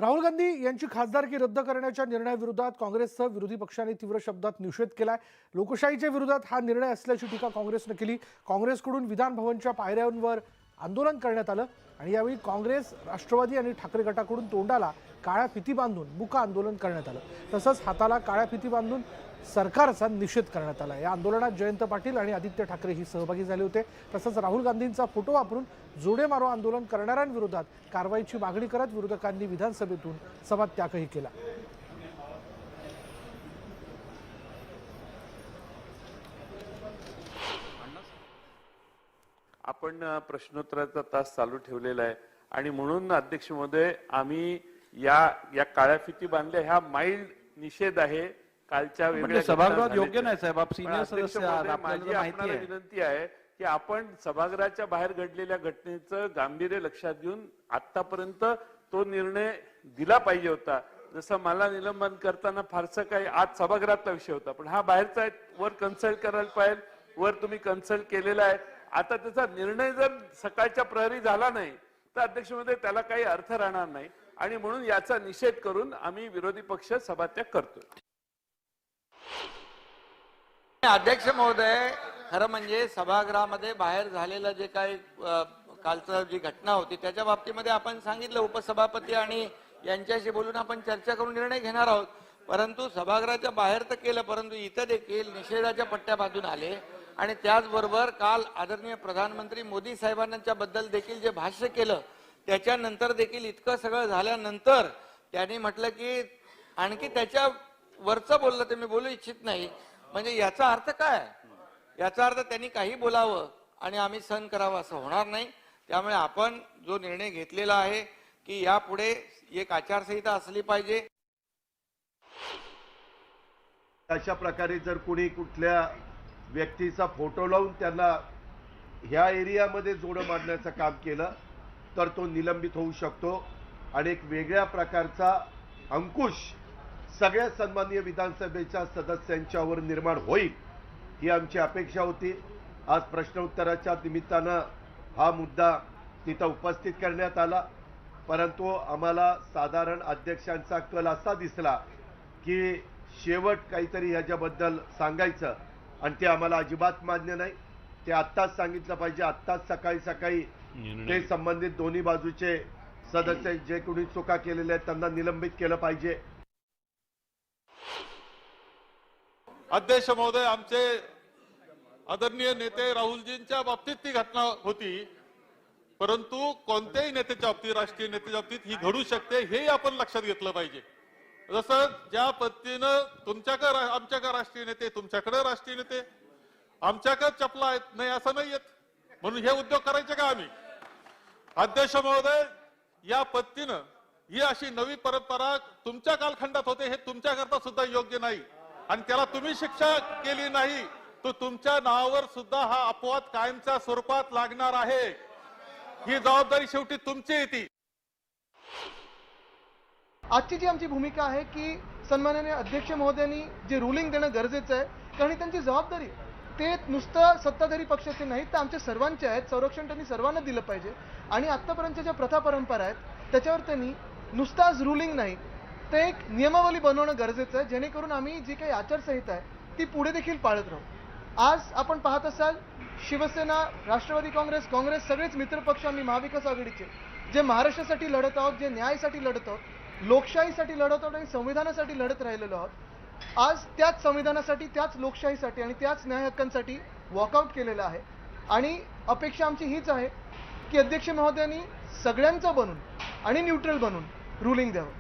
राहुल गांधी यांची खासदारकी रद्द करण्याच्या निर्णयाविरोधात काँग्रेससह विरोधी पक्षांनी तीव्र शब्दात निषेध केलाय। लोकशाहीच्या विरोधात हा निर्णय असल्याची टीका काँग्रेसने केली। काँग्रेसकडून विधान भवनच्या पायऱ्यांवर आंदोलन करण्यात आलं आणि यावेळी काँग्रेस, राष्ट्रवादी आणि ठाकरे गटाकडून तोंडाला काळ्या फिती बांधून मुका आंदोलन करण्यात आलं। तसंच हाताला काळ्या फिती बांधून सरकारचा निषेध करण्यात आला। या आंदोलनात जयंत पाटील आणि आदित्य ठाकरे ही सहभागी झाले होते। तसंच राहुल गांधींचा फोटो वापरून जोडे मारो आंदोलन करणाऱ्यांविरोधात कारवाईची मागणी करत विरोधकांनी विधानसभेतून सभात्यागही केला। आपण प्रश्नोत्तराचा तास चालू ठेवलेला आहे आणि म्हणून अध्यक्ष महोदय आम्ही या काळ्या फिती बांधल्या ह्या माइल्ड निषेध आहे। कालच्या वेगळ्या सभागृहात योग्य नाही साहेब, आप सिनियर सदस्य आहात, माझी आपल्याला विनंती आहे की आपण सभागृहाच्या बाहेर घडलेल्या घटनेचं गांभीर्य लक्षात घेऊन आतापर्यंत तो निर्णय दिला पाहिजे होता। जसं मला निलंबन करताना फारसं काही आज सभागृहातला विषय होता, पण हा बाहेरचा आहे, वर कन्सल्ट करायला पाहिजे, वर तुम्ही कन्सल्ट केलेला आहे। आता त्याचा निर्णय जर सकाळच्या प्रहरी झाला नाही तर अध्यक्ष महोदय त्याला काही अर्थ राहणार नाही आणि म्हणून याचा निषेध करून आम्ही विरोधी पक्ष सभात्याग करतोय। अध्यक्ष महोदय, खरं म्हणजे सभागृहामध्ये बाहेर झालेलं जे काही कालचं जी घटना होती त्याच्या बाबतीमध्ये आपण सांगितलं, उपसभापती आणि यांच्याशी बोलून आपण चर्चा करून निर्णय घेणार आहोत। परंतु सभागृहाच्या बाहेर तर केलं, परंतु इथं देखील निषेधाच्या पट्ट्या बांधून आले आणि त्याचबरोबर काल आदरणीय प्रधानमंत्री मोदी साहेबांच्या बद्दल देखील जे भाष्य केलं त्याच्यानंतर देखील इतकं सगळं झाल्यानंतर त्यांनी म्हटलं की आणखी त्याच्या वरचं बोललं ते मी बोलू इच्छित नाही। म्हणजे याचा अर्थ काय? याचा अर्थ त्यांनी काही बोलावं आणि आम्ही सहन करावं असं होणार नाही। त्यामुळे आपण जो निर्णय घेतलेला आहे की यापुढे एक आचारसंहिता असली पाहिजे। अशा प्रकारे जर कोणी कुठल्या व्यक्तीचा फोटो लावून त्यांना ह्या एरियामध्ये जोडं मारण्याचं काम केलं तर तो निलंबित होऊ शकतो आणि एक वेगळ्या प्रकारचा अंकुश सगळ्या सन्माननीय विधानसभेच्या सदस्यांच्यावर निर्माण होईल ही आमची अपेक्षा होती। आज प्रश्नोत्तराच्या निमित्तानं हा मुद्दा तिथं उपस्थित करण्यात आला, परंतु आम्हाला साधारण अध्यक्षांचा कल असा दिसला की शेवट काहीतरी ह्याच्याबद्दल सांगायचं आणि ते आम्हाला अजिबात मान्य नाही। ते आत्ताच सांगितलं पाहिजे, आत्ताच सकाळी ते संबंधित दोन्ही बाजूचे सदस्य जे कोणी चुका केलेल्या आहेत त्यांना निलंबित केलं पाहिजे। अध्यक्ष महोदय, आमचे आदरणीय नेते राहुलजींच्या बाबतीत ती घटना होती, परंतु कोणत्याही नेत्याच्या बाबतीत, राष्ट्रीय नेत्याच्या बाबतीत ही घडू शकते हे आपण लक्षात घेतलं पाहिजे। जसं ज्या पद्धतीनं तुमच्याकडे आमच्याकडे राष्ट्रीय नेते, तुमच्याकडे राष्ट्रीय नेते, आमच्याकडे चपला आहेत नाही असं नाही येत, म्हणून हे उद्योग करायचे का आम्ही? अध्यक्ष महोदय, या पद्धतीनं ही अशी नवी परंपरा तुमच्या कालखंडात होते हे तुमच्याकरता सुद्धा योग्य नाही आणि त्याला तुम्ही शिक्षा केली नाही तर तुमच्या नावावर सुद्धा हा अपवाद कायमच्या स्वरूपात लागणार आहे। ही जबाबदारी शेवटी तुमची येते। आजची जी आमची भूमिका आहे की सन्माननीय अध्यक्ष महोदयांनी जे रुलिंग देणं गरजेचं आहे, कारण त्यांची जबाबदारी ते नुसतं सत्ताधारी पक्षाचे नाहीत तर आमच्या सर्वांचे आहेत। संरक्षण त्यांनी सर्वांना दिलं पाहिजे आणि आतापर्यंतच्या ज्या प्रथा परंपरा आहेत त्याच्यावर त्यांनी नुसताच रुलिंग नाही तर एक नियमावली बनवणं गरजेचं आहे, जेणेकरून आम्ही जी काही आचारसंहिता आहे ती पुढे देखील पाळत राहू। आज आपण पाहत असाल शिवसेना, राष्ट्रवादी काँग्रेस सगळेच मित्रपक्ष आम्ही महाविकास आघाडीचे जे महाराष्ट्रासाठी लढत आहोत, जे न्यायासाठी लढत आहोत, लोकशाहीसाठी लढत आहोत आणि संविधानासाठी लढत राहिलेलो आहोत, आज त्याच संविधानासाठी, त्याच लोकशाहीसाठी आणि त्याच न्याय हक्कांसाठी वॉकआउट केलेलं आहे। आणि अपेक्षा आमची हीच आहे की अध्यक्ष महोदयांनी सगळ्यांचं बनून आणि न्यूट्रल बनून रुलिंग द्यावं।